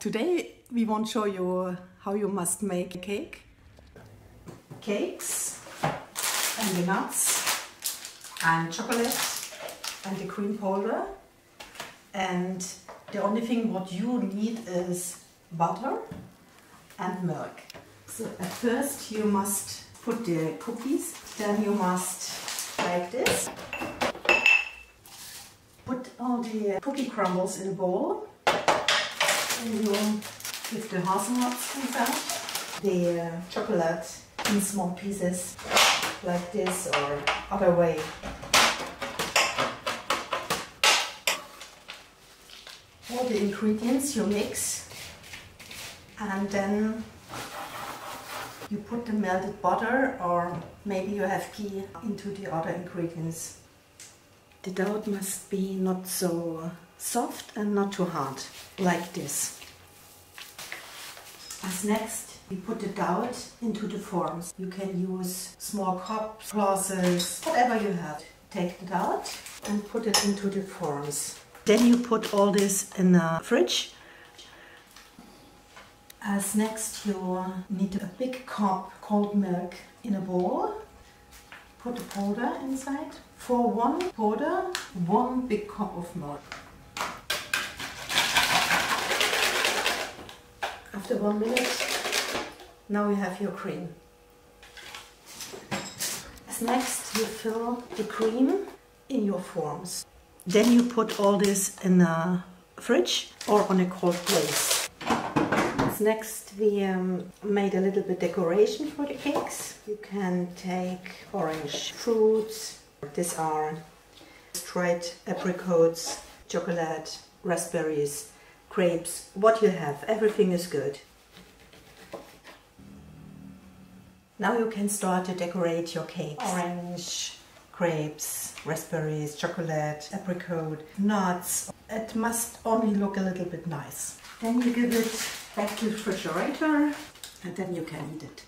Today we want to show you how you must make a cake. Cakes and the nuts and chocolate and the cream powder, and the only thing what you need is butter and milk. So at first you must put the cookies, then you must like this. Put all the cookie crumbles in a bowl. And you give the hazelnuts inside, the chocolate in small pieces like this or other way. All the ingredients you mix, and then you put the melted butter, or maybe you have ghee, into the other ingredients. The dough must be not so soft and not too hard, like this. As next, you put the dough into the forms. You can use small cups, glasses, whatever you have. Take the dough and put it into the forms. Then you put all this in the fridge. As next, you need a big cup cold milk in a bowl. Put the powder inside. For one powder, 1 big cup of milk. After 1 minute, now you have your cream. As next, you fill the cream in your forms. Then you put all this in a fridge or on a cold place. As next, we made a little bit decoration for the cakes. You can take orange fruits. These are dried apricotes, chocolate, raspberries, grapes, what you have, everything is good. Now you can start to decorate your cakes. Orange, grapes, raspberries, chocolate, apricot, nuts. It must only look a little bit nice. Then you give it back to the refrigerator and then you can eat it.